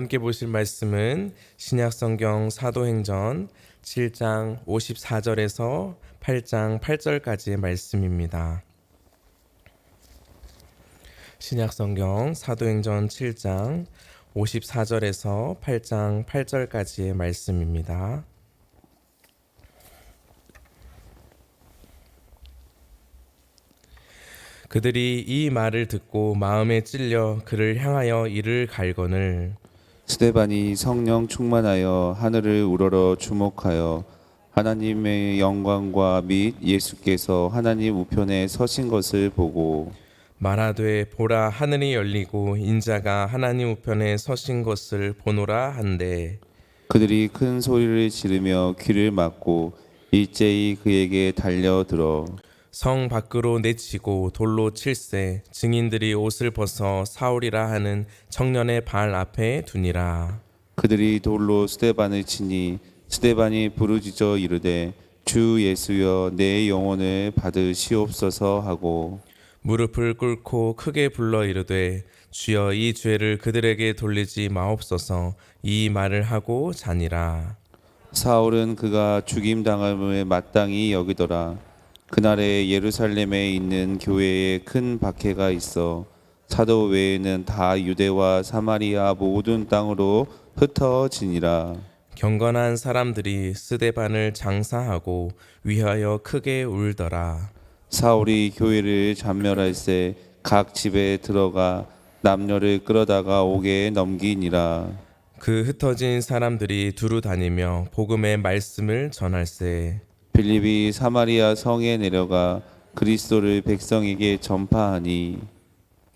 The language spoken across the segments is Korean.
함께 보실 말씀은 신약성경 사도행전 7장 54절에서 8장 8절까지의 말씀입니다. 신약성경 사도행전 7장 54절에서 8장 8절까지의 말씀입니다. 그들이 이 말을 듣고 마음에 찔려 그를 향하여 이를 갈거늘 스데반이 성령 충만하여 하늘을 우러러 주목하여 하나님의 영광과 및 예수께서 하나님 우편에 서신 것을 보고 말하되 보라 하늘이 열리고 인자가 하나님 우편에 서신 것을 보노라 한데 그들이 큰 소리를 지르며 귀를 막고 일제히 그에게 달려들어 성 밖으로 내치고 돌로 칠세 증인들이 옷을 벗어 사울이라 하는 청년의 발 앞에 두니라. 그들이 돌로 스데반을 치니 스데반이 부르짖어 이르되 주 예수여 내 영혼을 받으시옵소서 하고 무릎을 꿇고 크게 불러 이르되 주여 이 죄를 그들에게 돌리지 마옵소서 이 말을 하고 자니라. 사울은 그가 죽임당함을 마땅히 여기더라. 그날에 예루살렘에 있는 교회에 큰 박해가 있어 사도 외에는 다 유대와 사마리아 모든 땅으로 흩어지니라. 경건한 사람들이 스데반을 장사하고 위하여 크게 울더라. 사울이 교회를 잔멸할새 각 집에 들어가 남녀를 끌어다가 옥에 넘기니라. 그 흩어진 사람들이 두루 다니며 복음의 말씀을 전할세 빌립이 사마리아 성에 내려가 그리스도를 백성에게 전파하니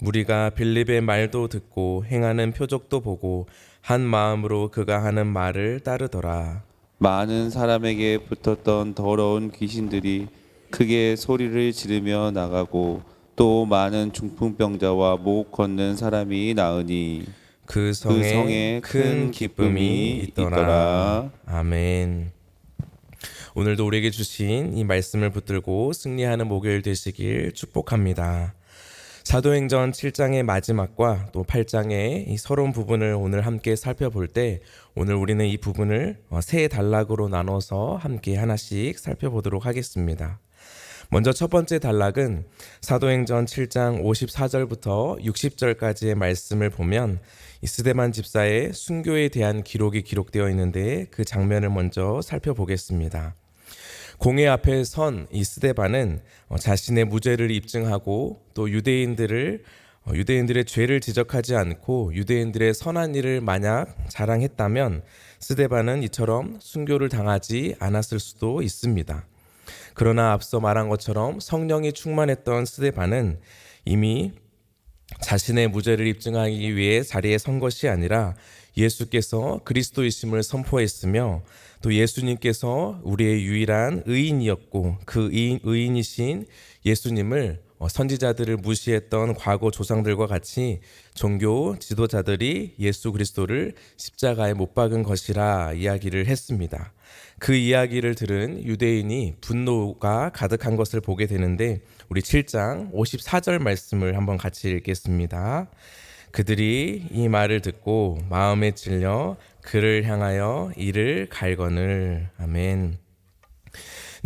무리가 빌립의 말도 듣고 행하는 표적도 보고 한 마음으로 그가 하는 말을 따르더라. 많은 사람에게 붙었던 더러운 귀신들이 크게 소리를 지르며 나가고 또 많은 중풍병자와 목 걷는 사람이 나으니 그 성에 큰 기쁨이 있더라. 아멘. 오늘도 우리에게 주신 이 말씀을 붙들고 승리하는 목요일 되시길 축복합니다. 사도행전 7장의 마지막과 또 8장의 이 서론 부분을 오늘 함께 살펴볼 때 오늘 우리는 이 부분을 세 단락으로 나눠서 함께 하나씩 살펴보도록 하겠습니다. 먼저 첫 번째 단락은 사도행전 7장 54절부터 60절까지의 말씀을 보면 이 스데반 집사의 순교에 대한 기록이 기록되어 있는데 그 장면을 먼저 살펴보겠습니다. 공회 앞에 선 이 스데반은 자신의 무죄를 입증하고 또 유대인들의 죄를 지적하지 않고 유대인들의 선한 일을 만약 자랑했다면 스데반은 이처럼 순교를 당하지 않았을 수도 있습니다. 그러나 앞서 말한 것처럼 성령이 충만했던 스데반은 이미 자신의 무죄를 입증하기 위해 자리에 선 것이 아니라 예수께서 그리스도이심을 선포했으며 또 예수님께서 우리의 유일한 의인이었고 그 의인이신 예수님을 선지자들을 무시했던 과거 조상들과 같이 종교 지도자들이 예수 그리스도를 십자가에 못 박은 것이라 이야기를 했습니다. 그 이야기를 들은 유대인이 분노가 가득한 것을 보게 되는데 우리 7장 54절 말씀을 한번 같이 읽겠습니다. 그들이 이 말을 듣고 마음에 찔려 그를 향하여 이를 갈거늘. 아멘.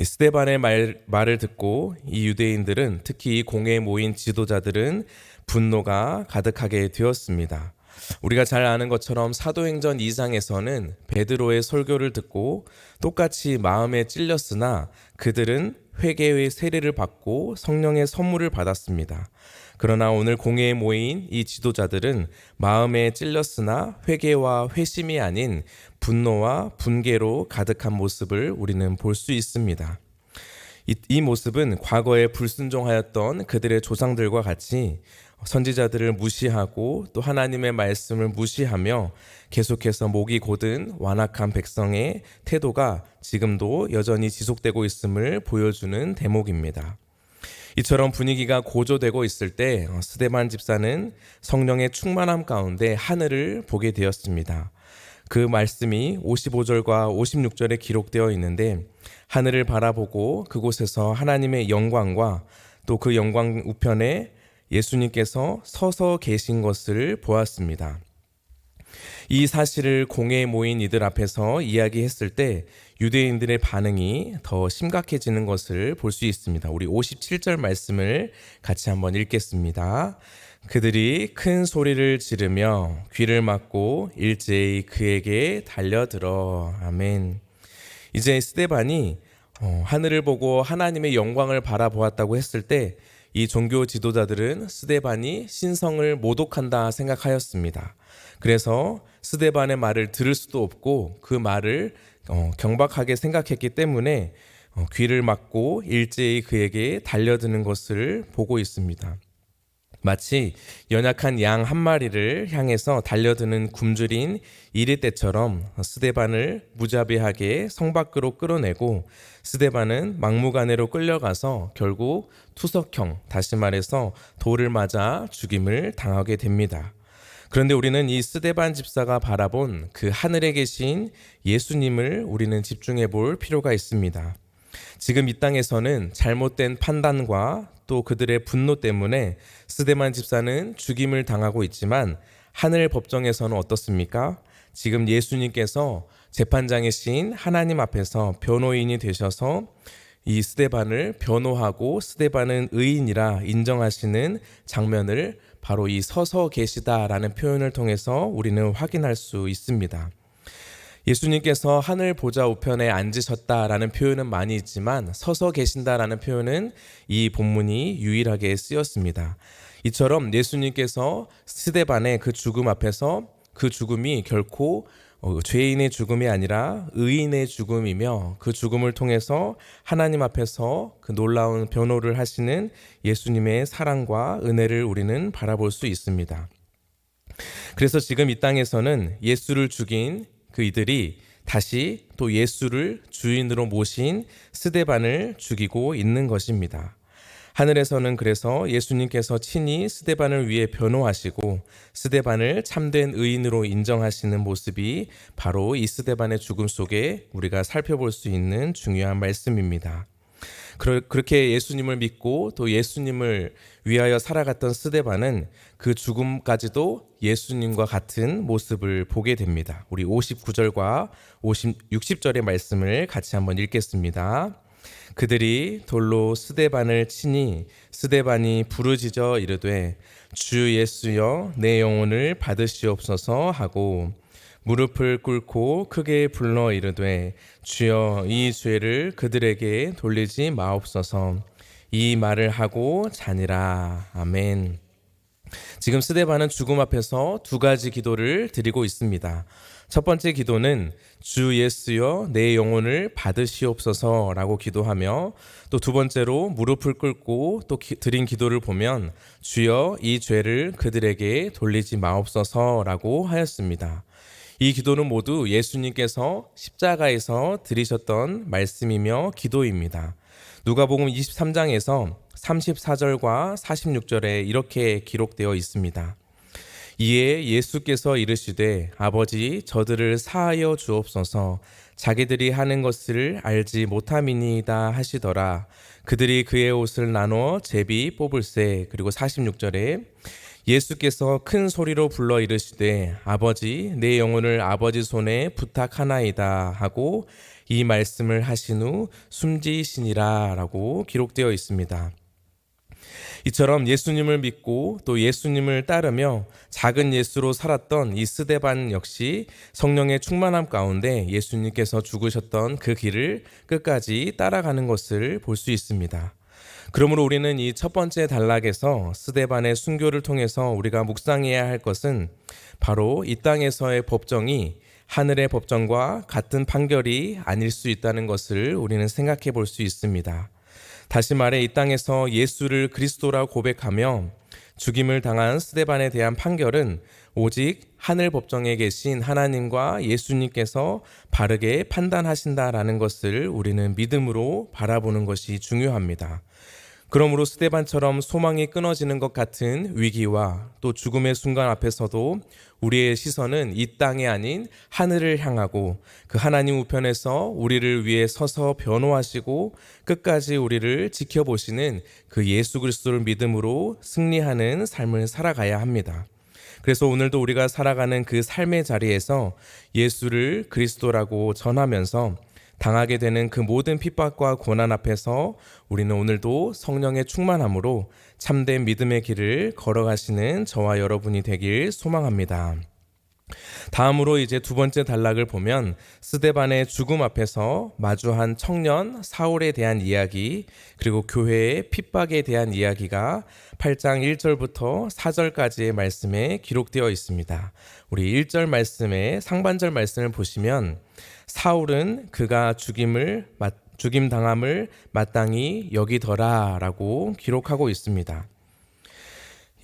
스데반의 말을 듣고 이 유대인들은 특히 이 공회에 모인 지도자들은 분노가 가득하게 되었습니다. 우리가 잘 아는 것처럼 사도행전 2장에서는 베드로의 설교를 듣고 똑같이 마음에 찔렸으나 그들은 회개의 세례를 받고 성령의 선물을 받았습니다. 그러나 오늘 공회에 모인 이 지도자들은 마음에 찔렸으나 회개와 회심이 아닌 분노와 분개로 가득한 모습을 우리는 볼 수 있습니다. 이 모습은 과거에 불순종하였던 그들의 조상들과 같이 선지자들을 무시하고 또 하나님의 말씀을 무시하며 계속해서 목이 곧은 완악한 백성의 태도가 지금도 여전히 지속되고 있음을 보여주는 대목입니다. 이처럼 분위기가 고조되고 있을 때 스데반 집사는 성령의 충만함 가운데 하늘을 보게 되었습니다. 그 말씀이 55절과 56절에 기록되어 있는데 하늘을 바라보고 그곳에서 하나님의 영광과 또 그 영광 우편에 예수님께서 서서 계신 것을 보았습니다. 이 사실을 공회에 모인 이들 앞에서 이야기했을 때 유대인들의 반응이 더 심각해지는 것을 볼 수 있습니다. 우리 57절 말씀을 같이 한번 읽겠습니다. 그들이 큰 소리를 지르며 귀를 막고 일제히 그에게 달려들어. 아멘. 이제 스데반이 하늘을 보고 하나님의 영광을 바라보았다고 했을 때 이 종교 지도자들은 스데반이 신성을 모독한다 생각하였습니다. 그래서 스데반의 말을 들을 수도 없고 그 말을 경박하게 생각했기 때문에 귀를 막고 일제히 그에게 달려드는 것을 보고 있습니다. 마치 연약한 양 한 마리를 향해서 달려드는 굶주린 이리떼처럼 스데반을 무자비하게 성 밖으로 끌어내고 스데반은 막무가내로 끌려가서 결국 투석형, 다시 말해서 돌을 맞아 죽임을 당하게 됩니다. 그런데 우리는 이 스데반 집사가 바라본 그 하늘에 계신 예수님을 우리는 집중해 볼 필요가 있습니다. 지금 이 땅에서는 잘못된 판단과 또 그들의 분노 때문에 스데반 집사는 죽임을 당하고 있지만 하늘 법정에서는 어떻습니까? 지금 예수님께서 재판장이신 하나님 앞에서 변호인이 되셔서 이 스데반을 변호하고 스데반은 의인이라 인정하시는 장면을 바로 이 서서 계시다라는 표현을 통해서 우리는 확인할 수 있습니다. 예수님께서 하늘 보좌 우편에 앉으셨다라는 표현은 많이 있지만 서서 계신다라는 표현은 이 본문이 유일하게 쓰였습니다. 이처럼 예수님께서 스데반의 그 죽음 앞에서 그 죽음이 결코 죄인의 죽음이 아니라 의인의 죽음이며 그 죽음을 통해서 하나님 앞에서 그 놀라운 변호를 하시는 예수님의 사랑과 은혜를 우리는 바라볼 수 있습니다. 그래서 지금 이 땅에서는 예수를 죽인 그 이들이 다시 또 예수를 주인으로 모신 스데반을 죽이고 있는 것입니다. 하늘에서는 그래서 예수님께서 친히 스데반을 위해 변호하시고 스데반을 참된 의인으로 인정하시는 모습이 바로 이 스데반의 죽음 속에 우리가 살펴볼 수 있는 중요한 말씀입니다. 그렇게 예수님을 믿고 또 예수님을 위하여 살아갔던 스데반은 그 죽음까지도 예수님과 같은 모습을 보게 됩니다. 우리 59절과 60절의 말씀을 같이 한번 읽겠습니다. 그들이 돌로 스데반을 치니 스데반이 부르짖어 이르되 주 예수여 내 영혼을 받으시옵소서 하고 무릎을 꿇고 크게 불러 이르되 주여 이 죄를 그들에게 돌리지 마옵소서. 이 말을 하고 자니라. 아멘. 지금 스데반은 죽음 앞에서 두 가지 기도를 드리고 있습니다. 첫 번째 기도는 주 예수여 내 영혼을 받으시옵소서라고 기도하며 또 두 번째로 무릎을 꿇고 또 드린 기도를 보면 주여 이 죄를 그들에게 돌리지 마옵소서라고 하였습니다. 이 기도는 모두 예수님께서 십자가에서 드리셨던 말씀이며 기도입니다. 누가복음 23장에서 34절과 46절에 이렇게 기록되어 있습니다. 이에 예수께서 이르시되 아버지 저들을 사하여 주옵소서. 자기들이 하는 것을 알지 못함이니이다 하시더라. 그들이 그의 옷을 나눠 제비 뽑을세. 그리고 46절에 예수께서 큰 소리로 불러 이르시되 아버지 내 영혼을 아버지 손에 부탁하나이다 하고 이 말씀을 하신 후 숨지시니라 라고 기록되어 있습니다. 이처럼 예수님을 믿고 또 예수님을 따르며 작은 예수로 살았던 이 스데반 역시 성령의 충만함 가운데 예수님께서 죽으셨던 그 길을 끝까지 따라가는 것을 볼 수 있습니다. 그러므로 우리는 이 첫 번째 단락에서 스데반의 순교를 통해서 우리가 묵상해야 할 것은 바로 이 땅에서의 법정이 하늘의 법정과 같은 판결이 아닐 수 있다는 것을 우리는 생각해 볼 수 있습니다. 다시 말해 이 땅에서 예수를 그리스도라고 고백하며 죽임을 당한 스데반에 대한 판결은 오직 하늘 법정에 계신 하나님과 예수님께서 바르게 판단하신다라는 것을 우리는 믿음으로 바라보는 것이 중요합니다. 그러므로 스데반처럼 소망이 끊어지는 것 같은 위기와 또 죽음의 순간 앞에서도 우리의 시선은 이 땅이 아닌 하늘을 향하고 그 하나님 우편에서 우리를 위해 서서 변호하시고 끝까지 우리를 지켜보시는 그 예수 그리스도를 믿음으로 승리하는 삶을 살아가야 합니다. 그래서 오늘도 우리가 살아가는 그 삶의 자리에서 예수를 그리스도라고 전하면서 당하게 되는 그 모든 핍박과 고난 앞에서 우리는 오늘도 성령의 충만함으로 참된 믿음의 길을 걸어가시는 저와 여러분이 되길 소망합니다. 다음으로 이제 두 번째 단락을 보면 스데반의 죽음 앞에서 마주한 청년 사울에 대한 이야기, 그리고 교회의 핍박에 대한 이야기가 8장 1절부터 4절까지의 말씀에 기록되어 있습니다. 우리 1절 말씀의 상반절 말씀을 보시면 사울은 그가 죽임 당함을 마땅히 여기더라라고 기록하고 있습니다.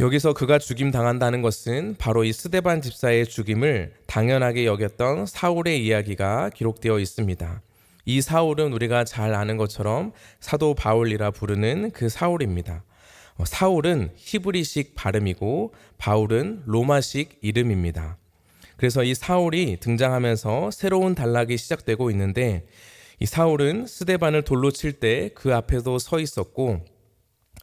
여기서 그가 죽임 당한다는 것은 바로 이 스데반 집사의 죽임을 당연하게 여겼던 사울의 이야기가 기록되어 있습니다. 이 사울은 우리가 잘 아는 것처럼 사도 바울이라 부르는 그 사울입니다. 사울은 히브리식 발음이고 바울은 로마식 이름입니다. 그래서 이 사울이 등장하면서 새로운 단락이 시작되고 있는데, 이 사울은 스데반을 돌로 칠 때 그 앞에도 서 있었고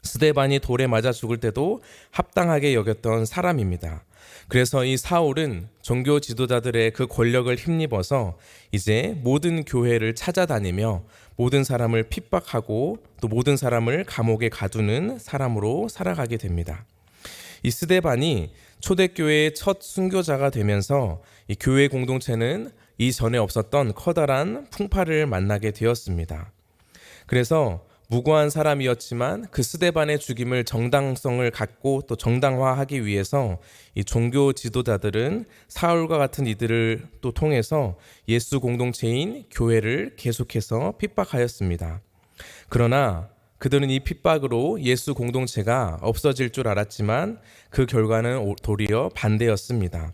스데반이 돌에 맞아 죽을 때도 합당하게 여겼던 사람입니다. 그래서 이 사울은 종교 지도자들의 그 권력을 힘입어서 이제 모든 교회를 찾아다니며 모든 사람을 핍박하고 또 모든 사람을 감옥에 가두는 사람으로 살아가게 됩니다. 이 스데반이 초대교회의 첫 순교자가 되면서 이 교회 공동체는 이전에 없었던 커다란 풍파를 만나게 되었습니다. 그래서 무고한 사람이었지만 그 스데반의 죽임을 정당성을 갖고 또 정당화하기 위해서 이 종교 지도자들은 사울과 같은 이들을 또 통해서 예수 공동체인 교회를 계속해서 핍박하였습니다. 그러나 그들은 이 핍박으로 예수 공동체가 없어질 줄 알았지만 그 결과는 도리어 반대였습니다.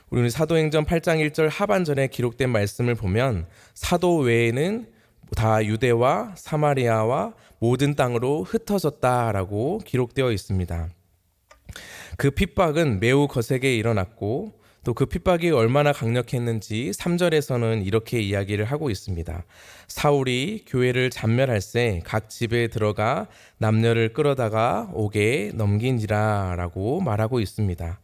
우리는 사도행전 8장 1절 하반절에 기록된 말씀을 보면 사도 외에는 다 유대와 사마리아와 모든 땅으로 흩어졌다라고 기록되어 있습니다. 그 핍박은 매우 거세게 일어났고 또 그 핍박이 얼마나 강력했는지 3절에서는 이렇게 이야기를 하고 있습니다. 사울이 교회를 잔멸할새 각 집에 들어가 남녀를 끌어다가 옥에 넘긴지라 라고 말하고 있습니다.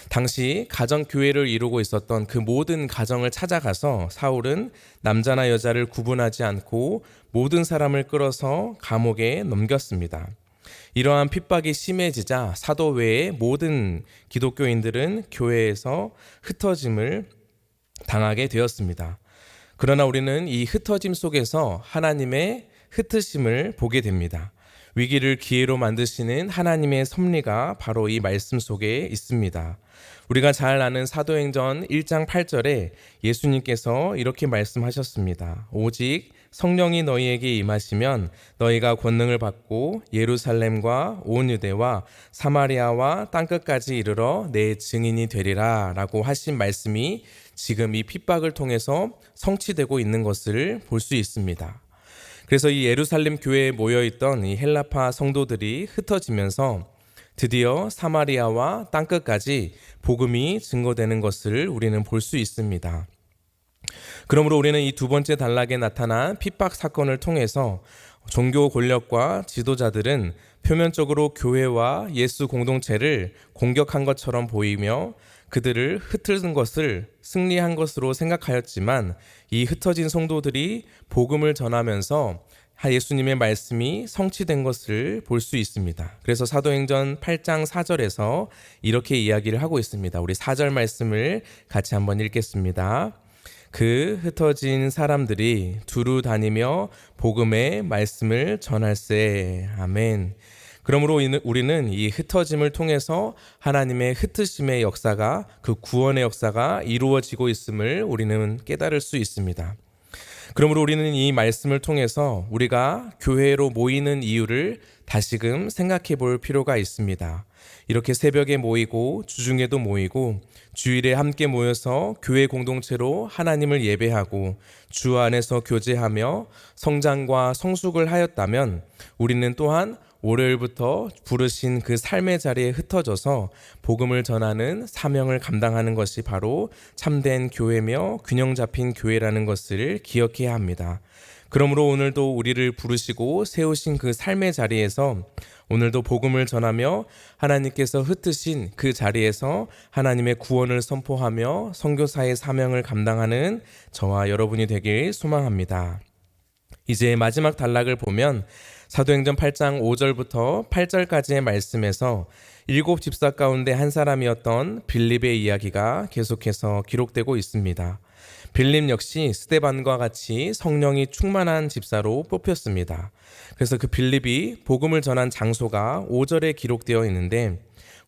당시 가정교회를 이루고 있었던 그 모든 가정을 찾아가서 사울은 남자나 여자를 구분하지 않고 모든 사람을 끌어서 감옥에 넘겼습니다. 이러한 핍박이 심해지자 사도 외의 모든 기독교인들은 교회에서 흩어짐을 당하게 되었습니다. 그러나 우리는 이 흩어짐 속에서 하나님의 흩으심을 보게 됩니다. 위기를 기회로 만드시는 하나님의 섭리가 바로 이 말씀 속에 있습니다. 우리가 잘 아는 사도행전 1장 8절에 예수님께서 이렇게 말씀하셨습니다. 오직 성령이 너희에게 임하시면 너희가 권능을 받고 예루살렘과 온 유대와 사마리아와 땅끝까지 이르러 내 증인이 되리라 라고 하신 말씀이 지금 이 핍박을 통해서 성취되고 있는 것을 볼 수 있습니다. 그래서 이 예루살렘 교회에 모여있던 이 헬라파 성도들이 흩어지면서 드디어 사마리아와 땅끝까지 복음이 증거되는 것을 우리는 볼 수 있습니다. 그러므로 우리는 이 두 번째 단락에 나타난 핍박 사건을 통해서 종교 권력과 지도자들은 표면적으로 교회와 예수 공동체를 공격한 것처럼 보이며 그들을 흩은 것을 승리한 것으로 생각하였지만 이 흩어진 성도들이 복음을 전하면서 예수님의 말씀이 성취된 것을 볼 수 있습니다. 그래서 사도행전 8장 4절에서 이렇게 이야기를 하고 있습니다. 우리 4절 말씀을 같이 한번 읽겠습니다. 그 흩어진 사람들이 두루 다니며 복음의 말씀을 전할세. 아멘. 그러므로 우리는 이 흩어짐을 통해서 하나님의 흩으심의 역사가, 그 구원의 역사가 이루어지고 있음을 우리는 깨달을 수 있습니다. 그러므로 우리는 이 말씀을 통해서 우리가 교회로 모이는 이유를 다시금 생각해 볼 필요가 있습니다. 이렇게 새벽에 모이고 주중에도 모이고 주일에 함께 모여서 교회 공동체로 하나님을 예배하고 주 안에서 교제하며 성장과 성숙을 하였다면 우리는 또한 월요일부터 부르신 그 삶의 자리에 흩어져서 복음을 전하는 사명을 감당하는 것이 바로 참된 교회며 균형 잡힌 교회라는 것을 기억해야 합니다. 그러므로 오늘도 우리를 부르시고 세우신 그 삶의 자리에서 오늘도 복음을 전하며 하나님께서 흩으신 그 자리에서 하나님의 구원을 선포하며 선교사의 사명을 감당하는 저와 여러분이 되길 소망합니다. 이제 마지막 단락을 보면 사도행전 8장 5절부터 8절까지의 말씀에서 7 집사 가운데 한 사람이었던 빌립의 이야기가 계속해서 기록되고 있습니다. 빌립 역시 스데반과 같이 성령이 충만한 집사로 뽑혔습니다. 그래서 그 빌립이 복음을 전한 장소가 5절에 기록되어 있는데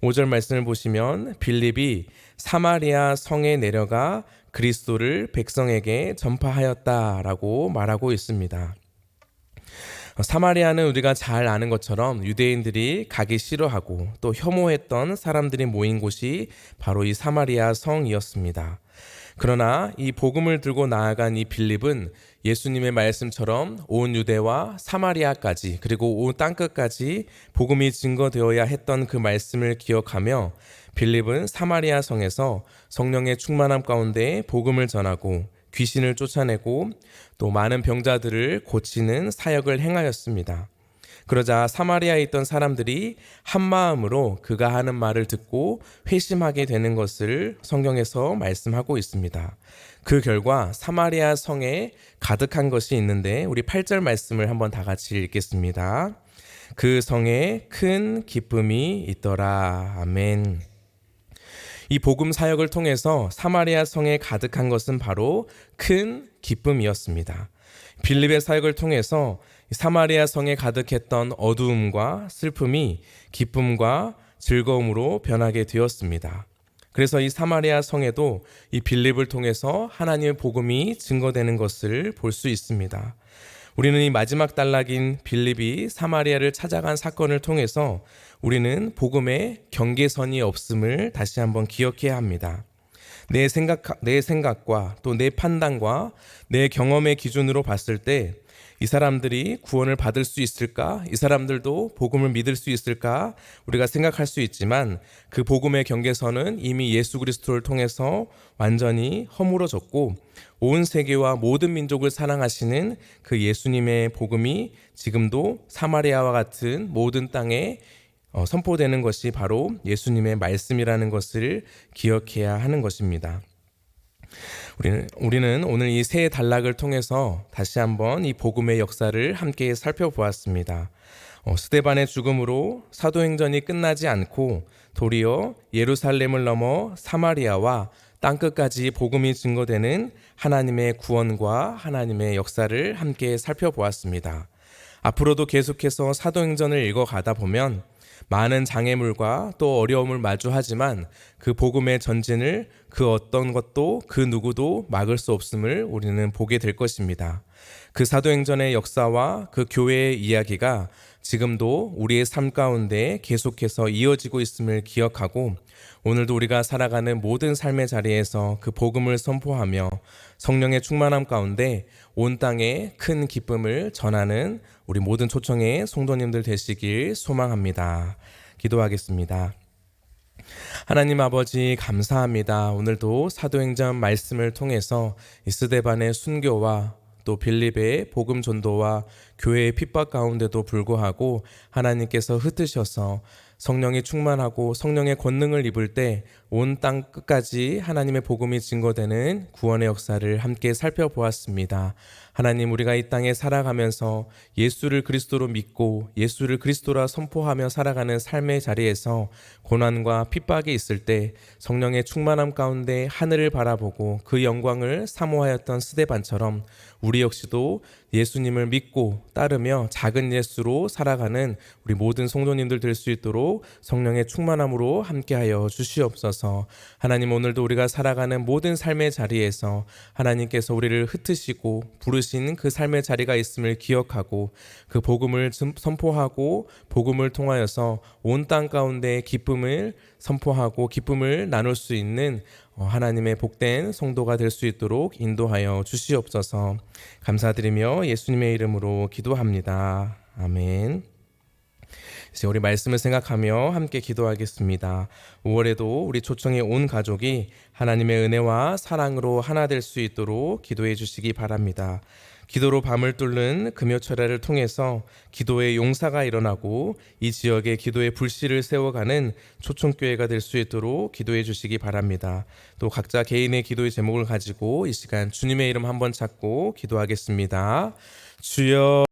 5절 말씀을 보시면 빌립이 사마리아 성에 내려가 그리스도를 백성에게 전파하였다라고 말하고 있습니다. 사마리아는 우리가 잘 아는 것처럼 유대인들이 가기 싫어하고 또 혐오했던 사람들이 모인 곳이 바로 이 사마리아 성이었습니다. 그러나 이 복음을 들고 나아간 이 빌립은 예수님의 말씀처럼 온 유대와 사마리아까지 그리고 온 땅끝까지 복음이 증거되어야 했던 그 말씀을 기억하며 빌립은 사마리아 성에서 성령의 충만함 가운데 복음을 전하고 귀신을 쫓아내고 또 많은 병자들을 고치는 사역을 행하였습니다. 그러자 사마리아에 있던 사람들이 한 마음으로 그가 하는 말을 듣고 회심하게 되는 것을 성경에서 말씀하고 있습니다. 그 결과 사마리아 성에 가득한 것이 있는데 우리 8절 말씀을 한번 다 같이 읽겠습니다. 그 성에 큰 기쁨이 있더라. 아멘. 이 복음 사역을 통해서 사마리아 성에 가득한 것은 바로 큰 기쁨이었습니다. 빌립의 사역을 통해서 사마리아 성에 가득했던 어두움과 슬픔이 기쁨과 즐거움으로 변하게 되었습니다. 그래서 이 사마리아 성에도 이 빌립을 통해서 하나님의 복음이 증거되는 것을 볼 수 있습니다. 우리는 이 마지막 단락인 빌립이 사마리아를 찾아간 사건을 통해서 우리는 복음에 경계선이 없음을 다시 한번 기억해야 합니다. 내 생각과 또 내 판단과 내 경험의 기준으로 봤을 때 이 사람들이 구원을 받을 수 있을까? 이 사람들도 복음을 믿을 수 있을까? 우리가 생각할 수 있지만 그 복음의 경계선은 이미 예수 그리스도를 통해서 완전히 허물어졌고 온 세계와 모든 민족을 사랑하시는 그 예수님의 복음이 지금도 사마리아와 같은 모든 땅에 선포되는 것이 바로 예수님의 말씀이라는 것을 기억해야 하는 것입니다. 우리는 오늘 이 세 단락을 통해서 다시 한번 이 복음의 역사를 함께 살펴보았습니다. 스데반의 죽음으로 사도행전이 끝나지 않고 도리어 예루살렘을 넘어 사마리아와 땅끝까지 복음이 증거되는 하나님의 구원과 하나님의 역사를 함께 살펴보았습니다. 앞으로도 계속해서 사도행전을 읽어가다 보면 많은 장애물과 또 어려움을 마주하지만 그 복음의 전진을 그 어떤 것도 그 누구도 막을 수 없음을 우리는 보게 될 것입니다. 그 사도행전의 역사와 그 교회의 이야기가 지금도 우리의 삶 가운데 계속해서 이어지고 있음을 기억하고 오늘도 우리가 살아가는 모든 삶의 자리에서 그 복음을 선포하며 성령의 충만함 가운데 온 땅에 큰 기쁨을 전하는 우리 모든 초청의 성도님들 되시길 소망합니다. 기도하겠습니다. 하나님 아버지 감사합니다. 오늘도 사도행전 말씀을 통해서 이 스데반의 순교와 또 빌립의 복음 전도와 교회의 핍박 가운데도 불구하고 하나님께서 흩으셔서 성령이 충만하고 성령의 권능을 입을 때 온 땅 끝까지 하나님의 복음이 증거되는 구원의 역사를 함께 살펴보았습니다. 하나님, 우리가 이 땅에 살아가면서 예수를 그리스도로 믿고 예수를 그리스도라 선포하며 살아가는 삶의 자리에서 고난과 핍박이 있을 때 성령의 충만함 가운데 하늘을 바라보고 그 영광을 사모하였던 스데반처럼 우리 역시도 예수님을 믿고 따르며 작은 예수로 살아가는 우리 모든 성도님들 될 수 있도록 성령의 충만함으로 함께하여 주시옵소서. 하나님, 오늘도 우리가 살아가는 모든 삶의 자리에서 하나님께서 우리를 흩으시고 부르신 그 삶의 자리가 있음을 기억하고 그 복음을 선포하고 복음을 통하여서 온 땅 가운데 기쁨을 선포하고 기쁨을 나눌 수 있는 하나님의 복된 성도가 될 수 있도록 인도하여 주시옵소서. 감사드리며 예수님의 이름으로 기도합니다. 아멘. 이제 우리 말씀을 생각하며 함께 기도하겠습니다. 5월에도 우리 초청의 온 가족이 하나님의 은혜와 사랑으로 하나 될 수 있도록 기도해 주시기 바랍니다. 기도로 밤을 뚫는 금요철야를 통해서 기도의 용사가 일어나고 이 지역에 기도의 불씨를 세워가는 초청교회가 될 수 있도록 기도해 주시기 바랍니다. 또 각자 개인의 기도의 제목을 가지고 이 시간 주님의 이름 한번 찾고 기도하겠습니다. 주여